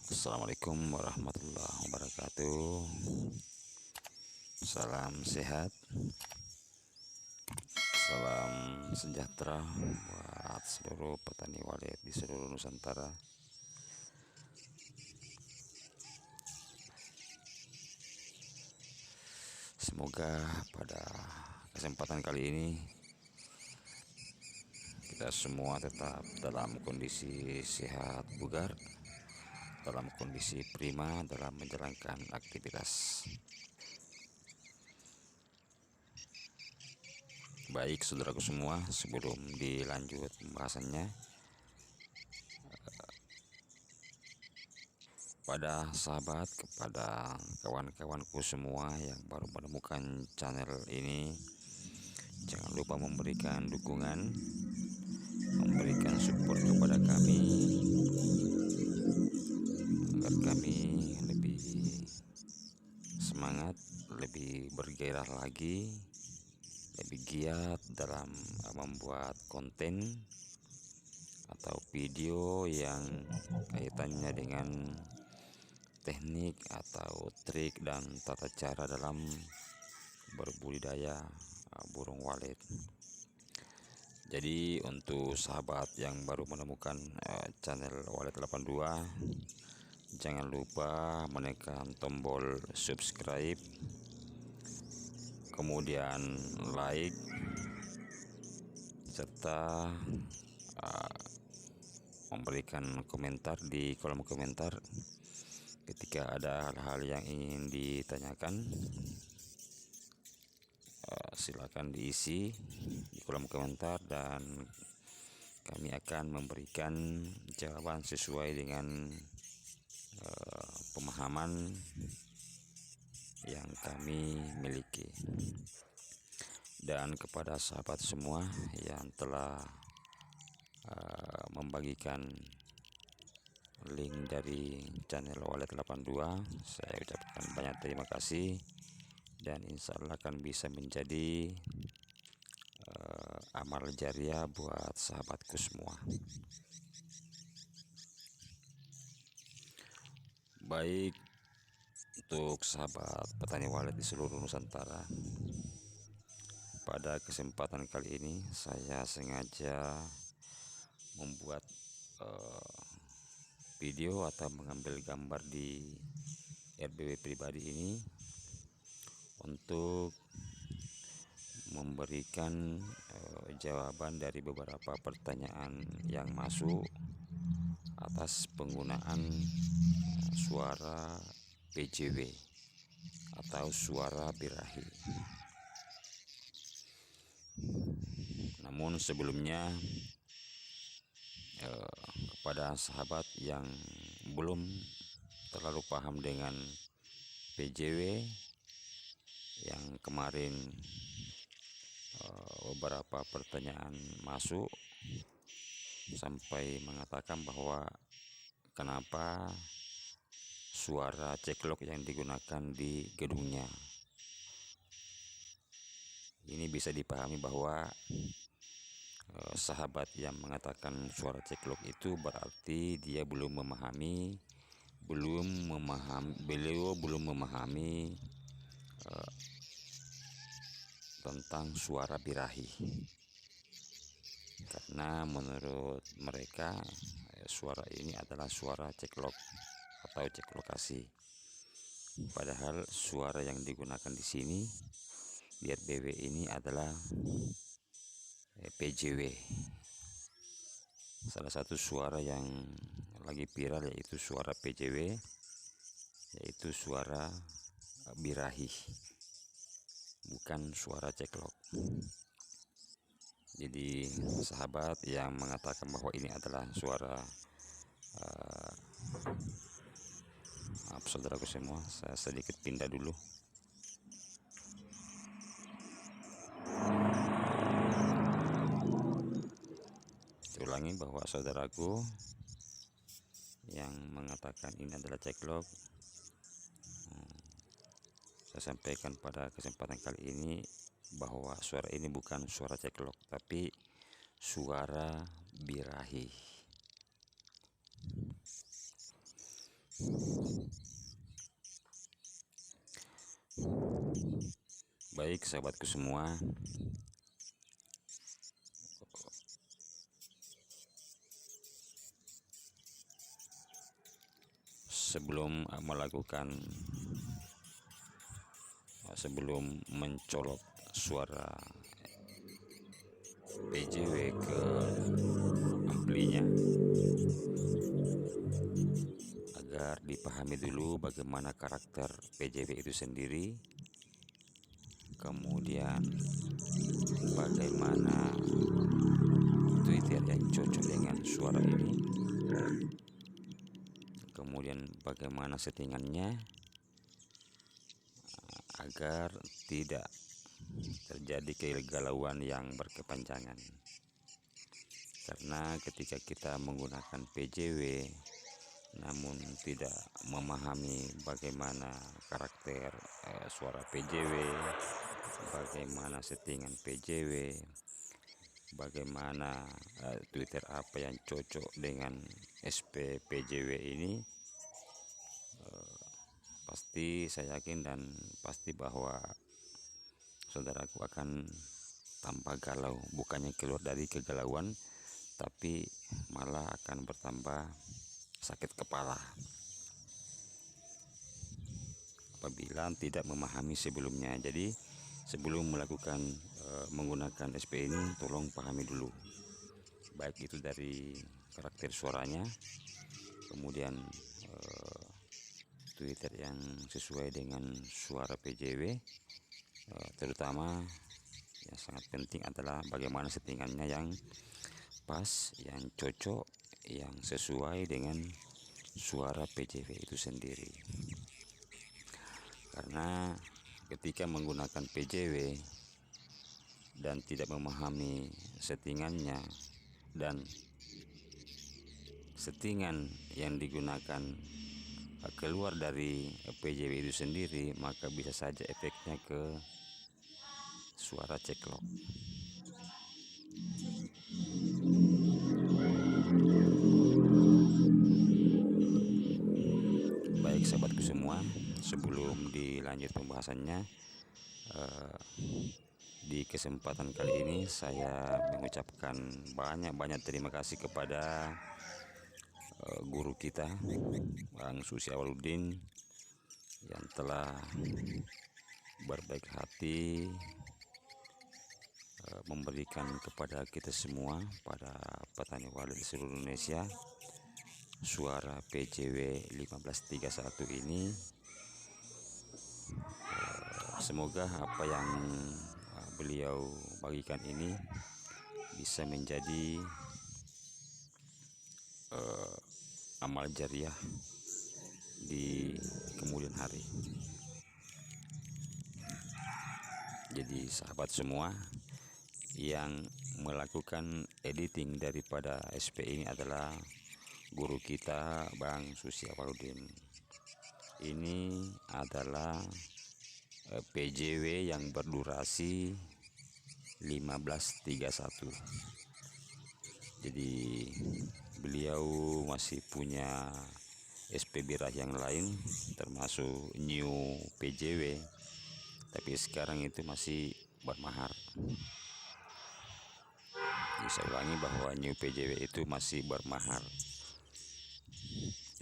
Assalamualaikum warahmatullahi wabarakatuh. Salam sehat, salam sejahtera buat seluruh petani walet di seluruh Nusantara. Semoga pada kesempatan kali ini kita semua tetap dalam kondisi sehat bugar, dalam kondisi prima dalam menjalankan aktivitas. Baik saudaraku semua, sebelum dilanjut pembahasannya, pada sahabat, kepada kawan-kawanku semua yang baru menemukan channel ini, jangan lupa memberikan dukungan, memberikan support kepada kami agar kami lebih semangat, lebih bergairah lagi, lebih giat dalam membuat konten atau video yang kaitannya dengan teknik atau trik dan tata cara dalam berbudidaya burung walet. Jadi untuk sahabat yang baru menemukan channel Walet 82, jangan lupa menekan tombol subscribe, kemudian like, serta memberikan komentar di kolom komentar ketika ada hal-hal yang ingin ditanyakan. Silakan diisi di kolom komentar dan kami akan memberikan jawaban sesuai dengan pemahaman yang kami miliki. Dan kepada sahabat semua yang telah membagikan link dari channel Walet 82, saya ucapkan banyak terima kasih, dan insya Allah akan bisa menjadi amal jariah buat sahabatku semua. Baik, untuk sahabat petani walet di seluruh Nusantara, pada kesempatan kali ini saya sengaja membuat video atau mengambil gambar di RBW pribadi ini untuk memberikan jawaban dari beberapa pertanyaan yang masuk atas penggunaan suara PJW atau suara birahi. Namun sebelumnya, kepada sahabat yang belum terlalu paham dengan PJW, yang kemarin beberapa pertanyaan masuk sampai mengatakan bahwa kenapa suara ceklok yang digunakan di gedungnya. Ini bisa dipahami bahwa sahabat yang mengatakan suara ceklok itu berarti dia belum memahami tentang suara birahi. Karena menurut mereka suara ini adalah suara ceklok atau ceklokasi. Padahal suara yang digunakan di sini di RBW ini adalah PJW. Salah satu suara yang lagi viral yaitu suara PJW, yaitu suara birahi, bukan suara ceklok. Jadi sahabat yang mengatakan bahwa ini adalah suara maaf saudaraku semua, saya sedikit pindah dulu. Ulangi bahwa saudaraku yang mengatakan ini adalah ceklok, saya sampaikan pada kesempatan kali ini bahwa suara ini bukan suara ceklok, tapi suara birahi. Baik sahabatku semua, sebelum mencolok suara PJW ke amplinya, agar dipahami dulu bagaimana karakter PJW itu sendiri, kemudian bagaimana tweeter yang cocok dengan suara ini, kemudian bagaimana settingannya agar tidak terjadi kegalauan yang berkepanjangan. Karena ketika kita menggunakan PJW namun tidak memahami bagaimana karakter suara PJW, bagaimana settingan PJW, bagaimana Twitter apa yang cocok dengan SP PJW ini, pasti saya yakin dan pasti bahwa saudaraku akan tambah galau, bukannya keluar dari kegalauan, tapi malah akan bertambah sakit kepala apabila tidak memahami sebelumnya. Jadi sebelum melakukan menggunakan SP ini, tolong pahami dulu, baik itu dari karakter suaranya, kemudian Twitter yang sesuai dengan suara PJW, terutama yang sangat penting adalah bagaimana settingannya yang pas, yang cocok, yang sesuai dengan suara PJW itu sendiri. Karena ketika menggunakan PJW dan tidak memahami settingannya dan settingan yang digunakan keluar dari PJW itu sendiri, maka bisa saja efeknya ke suara ceklok. Baik sahabatku semua, sebelum dilanjut pembahasannya, di kesempatan kali ini saya mengucapkan banyak terima kasih kepada guru kita Bang Susi Awaludin yang telah berbaik hati memberikan kepada kita semua, pada petani wali di seluruh Indonesia, suara PJW 1531 ini. Semoga apa yang beliau bagikan ini bisa menjadi amal jariah di kemudian hari. Jadi sahabat semua, yang melakukan editing daripada SP ini adalah guru kita Bang Susi Awaludin. Ini adalah PJW yang berdurasi 1531. Jadi beliau masih punya SP Birah yang lain, termasuk new PJW, tapi sekarang itu masih bermahar. Saya ulangi bahwa new PJW itu masih bermahar.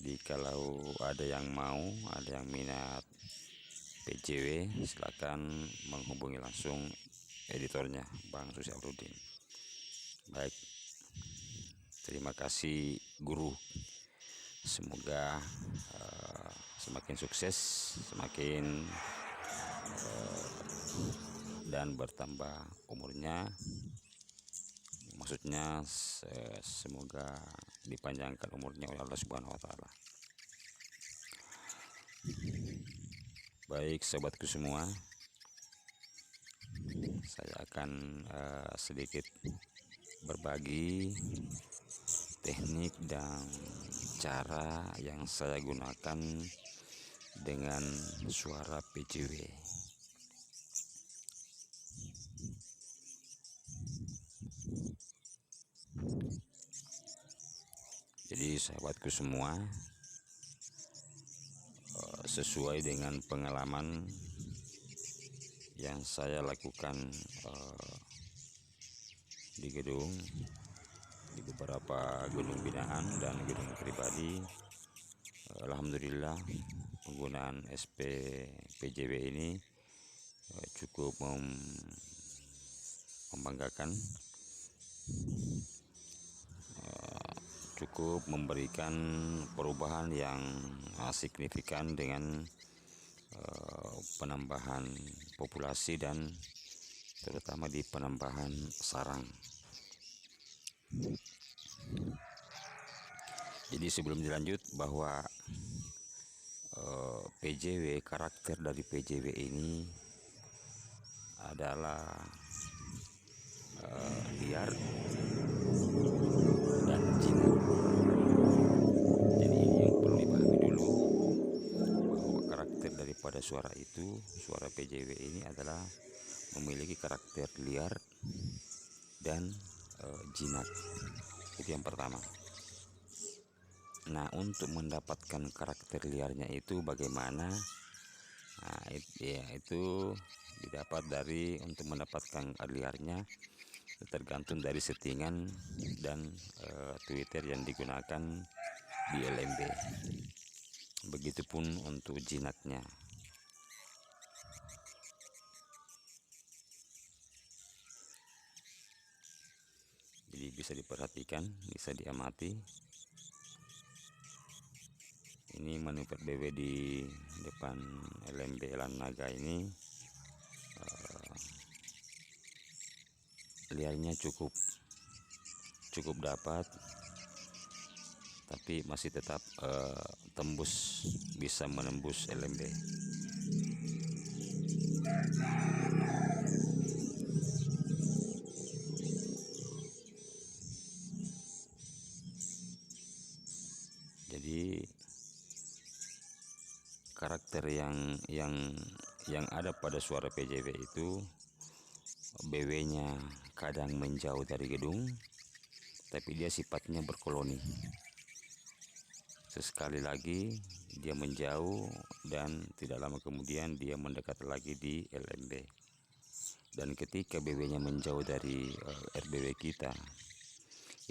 Jadi kalau ada yang mau, ada yang minat PJW, silakan menghubungi langsung editornya Bang Susi Awaludin. Baik, terima kasih guru. Semoga semakin sukses, semakin dan bertambah umurnya. Maksudnya semoga dipanjangkan umurnya oleh Allah Subhanahu wa Ta'ala. Baik sahabatku semua, saya akan sedikit berbagi teknik dan cara yang saya gunakan dengan suara PJW. Jadi sahabatku semua, sesuai dengan pengalaman yang saya lakukan di beberapa gedung binaan dan gedung pribadi. Alhamdulillah penggunaan SPPJW ini cukup membanggakan, cukup memberikan perubahan yang signifikan dengan penambahan populasi dan terutama di penambahan sarang. Jadi sebelum dilanjut, bahwa PJW, karakter dari PJW ini adalah liar dan jinak. Jadi ini yang perlu dipahami dulu, bahwa karakter daripada suara itu, suara PJW ini adalah memiliki karakter liar dan jinak. Itu yang pertama. Nah, untuk mendapatkan karakter liarnya itu bagaimana? Nah, itu didapat dari, untuk mendapatkan liarnya tergantung dari settingan dan Twitter yang digunakan di LMB. Begitupun untuk jinaknya. Jadi bisa diperhatikan, bisa diamati. Ini manuver BW di depan LMB Elan Naga ini liarnya cukup dapat, tapi masih tetap tembus, bisa menembus LMB. Jadi karakter yang ada pada suara PJW itu, BW-nya kadang menjauh dari gedung, tapi dia sifatnya berkoloni. Sesekali lagi dia menjauh dan tidak lama kemudian dia mendekat lagi di LMB. Dan ketika BW-nya menjauh dari RBW kita,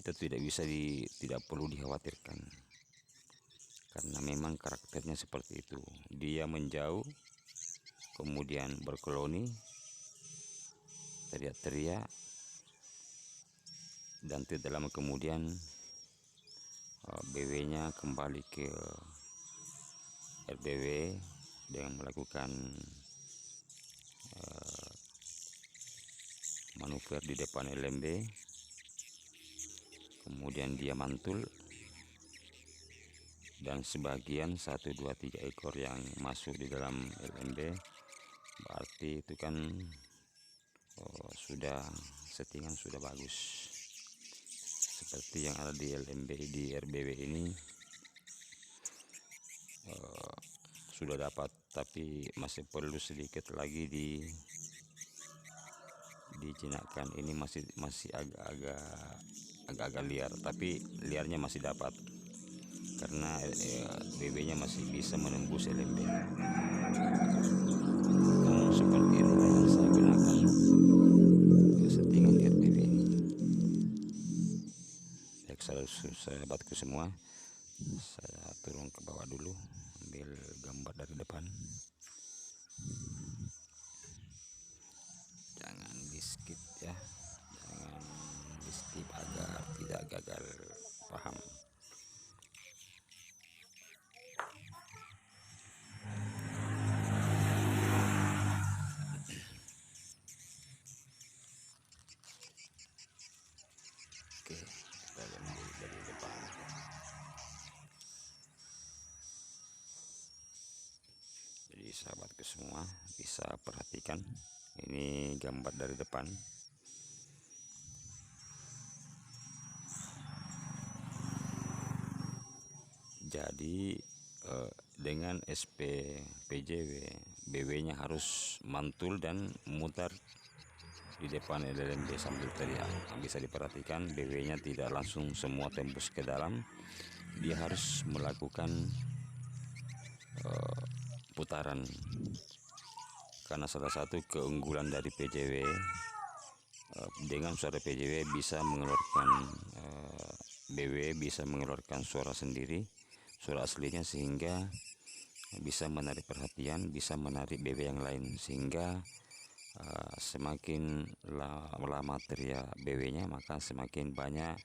itu tidak perlu dikhawatirkan, karena memang karakternya seperti itu. Dia menjauh, kemudian berkoloni, teriak-teriak, dan tidak lama kemudian BW-nya kembali ke RBW dengan melakukan manuver di depan LMB. Kemudian dia mantul, dan sebagian 1, 2, 3 ekor yang masuk di dalam LMB, berarti itu kan sudah settingan sudah bagus. Seperti yang ada di LMB, di RBW ini sudah dapat, tapi masih perlu sedikit lagi dijinakkan. Ini masih agak liar, tapi liarnya masih dapat karena BB-nya masih bisa menembus LMB. Seperti ini yang saya gunakan settingan di RBW ini. Baik, sahabatku semua, saya turun ke bawah dulu, ambil gambar dari depan. Jangan di skip ya, jangan di skip agar tidak gagal paham. Oke, kita lihat dari depan. Jadi sahabatku semua bisa perhatikan, ini gambar dari depan. Jadi dengan SPPJW, BW-nya harus mantul dan mutar di depan LMB sambil teriak. Bisa diperhatikan, BW-nya tidak langsung semua tembus ke dalam. Dia harus melakukan putaran. Karena salah satu keunggulan dari PJW, dengan suara PJW bisa mengeluarkan BW bisa mengeluarkan suara sendiri, suara aslinya, sehingga bisa menarik perhatian, bisa menarik BW yang lain, sehingga semakin lama teriak BW-nya maka semakin banyak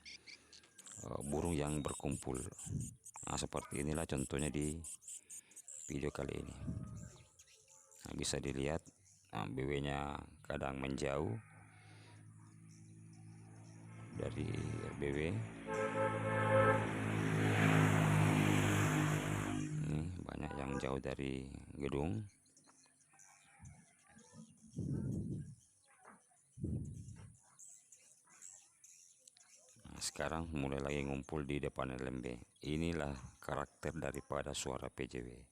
burung yang berkumpul. Nah, seperti inilah contohnya di video kali ini. Nah, bisa dilihat BW-nya kadang menjauh dari BW. Ini banyak yang jauh dari gedung. Nah, sekarang mulai lagi ngumpul di depan LMB. Inilah karakter daripada suara PJW.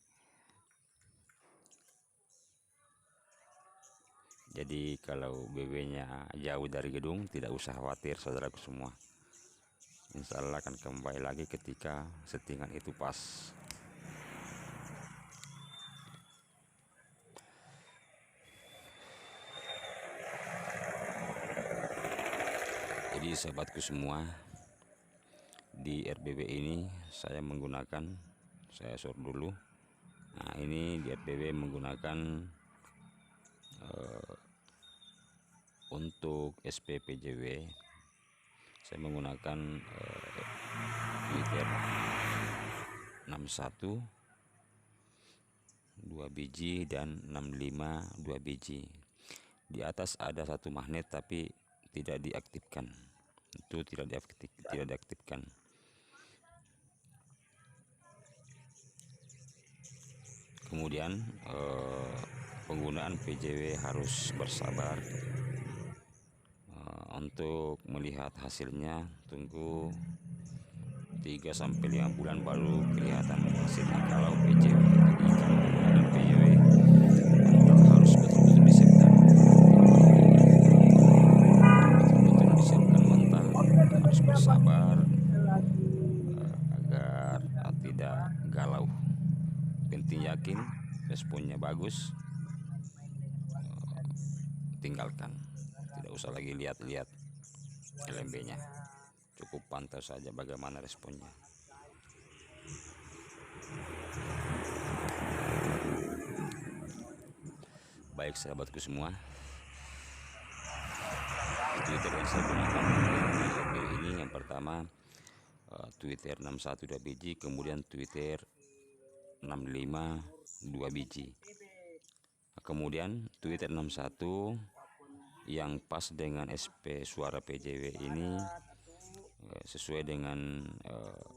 Jadi kalau BW-nya jauh dari gedung, tidak usah khawatir saudaraku semua. Insya Allah akan kembali lagi ketika settingan itu pas. Jadi sahabatku semua, di RBB ini saya short dulu. Nah, ini di RBB menggunakan untuk SPPJW saya menggunakan Twitter 61 2 biji dan 65 2 biji. Di atas ada satu magnet tapi tidak diaktifkan. Itu tidak diaktifkan. Kemudian penggunaan PJW harus bersabar. Untuk melihat hasilnya tunggu 3-5 bulan baru kelihatan hasilnya kalau PJW. Jadi kalau menggunakan PJW harus betul-betul disiapkan. Betul-betul disiapkan mental, harus bersabar agar tidak galau. Penting yakin, responnya bagus, tinggalkan. Tidak usah lagi lihat-lihat LMB-nya, cukup pantau saja bagaimana responnya. Baik sahabatku semua, Twitter yang saya gunakan di LMB ini yang pertama Twitter 61 2 biji, kemudian Twitter 65 2 biji. Kemudian Twitter 61 yang pas dengan SP suara PJW ini sesuai dengan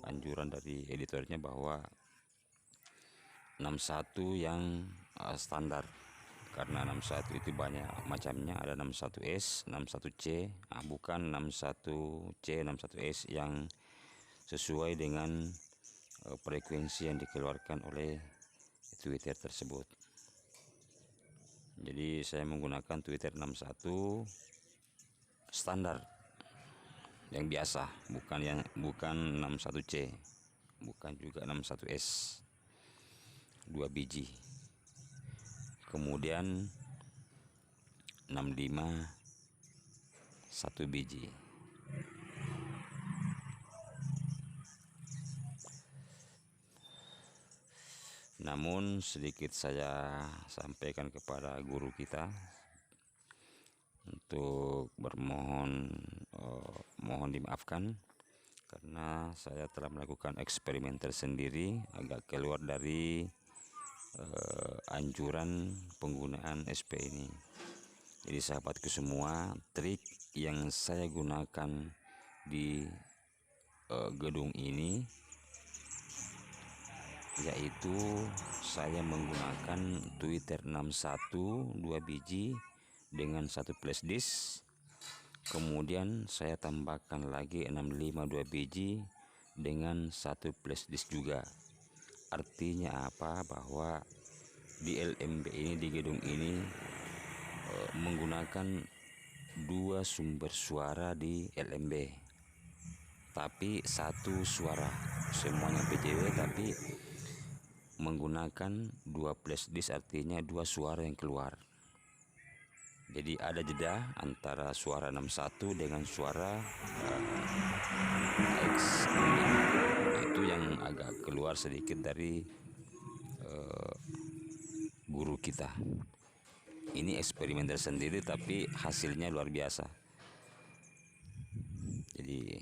anjuran dari editornya bahwa 61 yang standar, karena 61 itu banyak macamnya, ada 61S, 61C, bukan 61C, 61S yang sesuai dengan frekuensi yang dikeluarkan oleh Twitter tersebut. Jadi saya menggunakan Twitter 61 standar yang biasa, bukan 61C, bukan juga 61S, 2 biji. Kemudian 65 1 biji. Namun sedikit saya sampaikan kepada guru kita untuk mohon dimaafkan karena saya telah melakukan eksperimen tersendiri agak keluar dari anjuran penggunaan SP ini. Jadi sahabatku semua, trik yang saya gunakan di gedung ini yaitu saya menggunakan Twitter 61 2 biji dengan 1 flash disk. Kemudian saya tambahkan lagi 65 2 biji dengan 1 flash disk juga. Artinya apa? Bahwa di LMB ini, di gedung ini menggunakan 2 sumber suara di LMB, tapi 1 suara, semuanya PJW tapi menggunakan 2 flash disk, artinya 2 suara yang keluar. Jadi ada jeda antara suara 61 dengan suara AX65. Itu yang agak keluar sedikit dari guru kita. Ini eksperimen tersendiri tapi hasilnya luar biasa. Jadi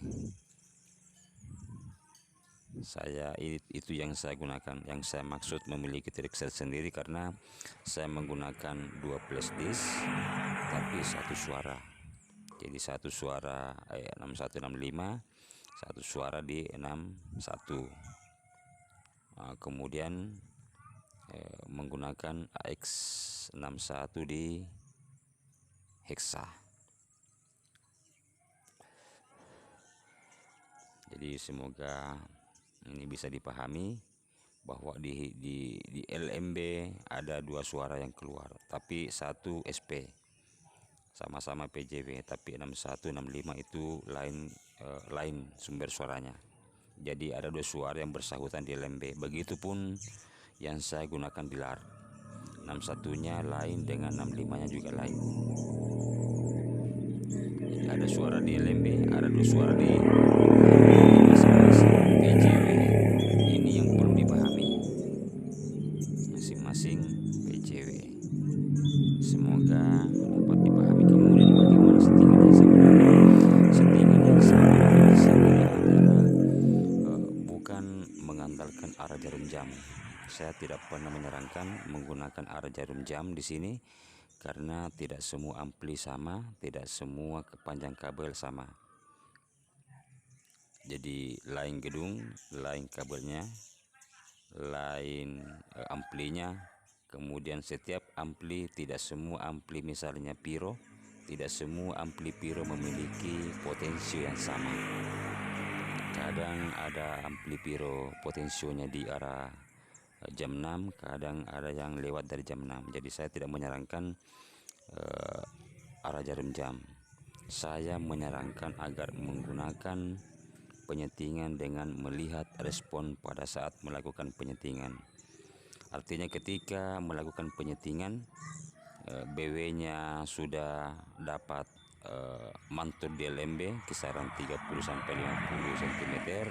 itu yang saya gunakan, yang saya maksud memiliki trik sendiri, karena saya menggunakan 2 flash disk tapi satu suara. Jadi satu suara 6165, satu suara di 61. Kemudian menggunakan AX61 di hexa. Jadi semoga ini bisa dipahami bahwa di LMB ada 2 suara yang keluar, tapi satu SP, sama-sama PJW, tapi 6165 itu lain sumber suaranya. Jadi ada 2 suara yang bersangkutan di LMB. Begitupun yang saya gunakan di LAR, 61-nya lain dengan 65-nya juga lain. Jadi ada suara di LMB, ada 2 suara di masing-masing PJW. Ini yang perlu dipahami, masing-masing PJW. Semoga dapat dipahami. Kemudian bagaimana settingan yang sebenarnya? Settingan yang sebenarnya di sini adalah bukan mengandalkan arah jarum jam. Saya tidak pernah menyarankan menggunakan arah jarum jam di sini, karena tidak semua ampli sama, tidak semua kepanjang kabel sama. Jadi lain gedung, lain kabelnya, lain amplinya. Kemudian setiap ampli, tidak semua ampli, misalnya Pyro, tidak semua ampli Pyro memiliki potensi yang sama. Kadang ada ampli Pyro potensionya di arah jam 6, kadang ada yang lewat dari jam 6. Jadi saya tidak menyarankan arah jarum jam. Saya menyarankan agar menggunakan penyetingan dengan melihat respon pada saat melakukan penyetingan. Artinya ketika melakukan penyetingan, BW-nya sudah dapat mantul di LMB kisaran 30 sampai 50 cm.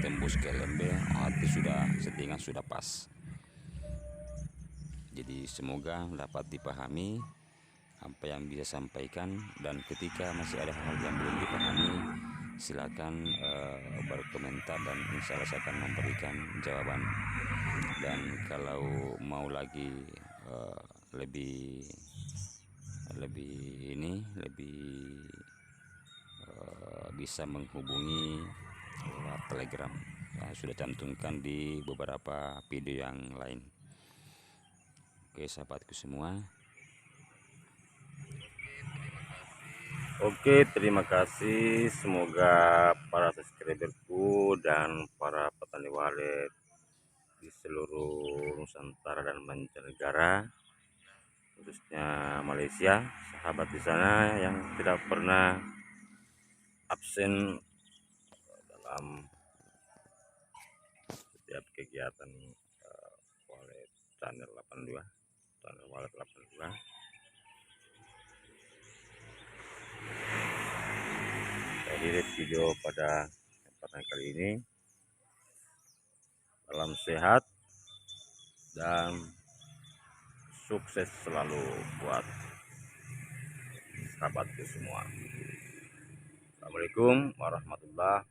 Tembus ke LMB, arti sudah settingan sudah pas. Jadi semoga dapat dipahami apa yang bisa sampaikan, dan ketika masih ada hal yang belum dipahami, silakan berkomentar dan insya Allah saya akan memberikan jawaban. Dan kalau mau lagi lebih bisa menghubungi lewat Telegram. Sudah cantumkan di beberapa video yang lain. Oke sahabatku semua. Oke, terima kasih. Semoga para subscriberku dan para petani walet di seluruh Nusantara dan mancanegara, khususnya Malaysia, sahabat di sana yang tidak pernah absen dalam setiap kegiatan walet channel 82, channel walet 82. Jadi video pada kesempatan kali ini, salam sehat dan sukses selalu buat sahabatku semua. Assalamualaikum warahmatullahi